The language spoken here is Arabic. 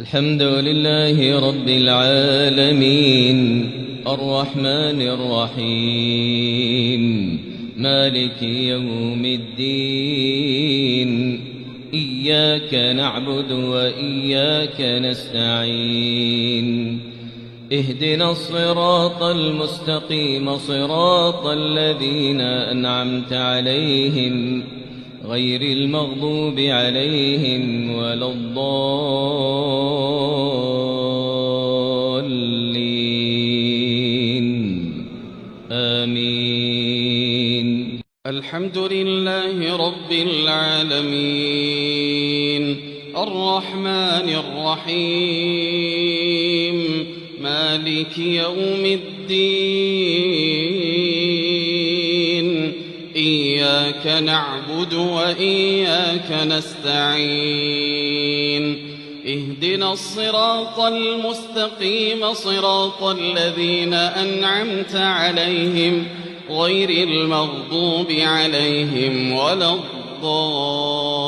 الحمد لله رب العالمين الرحمن الرحيم مالك يوم الدين إياك نعبد وإياك نستعين اهدنا الصراط المستقيم صراط الذين أنعمت عليهم غير المغضوب عليهم ولا الضالين آمين. الحمد لله رب العالمين الرحمن الرحيم مالك يوم الدين إياك نعبد وإياك نستعين اهدنا الصراط المستقيم صراط الذين أنعمت عليهم غير المغضوب عليهم ولا الضالين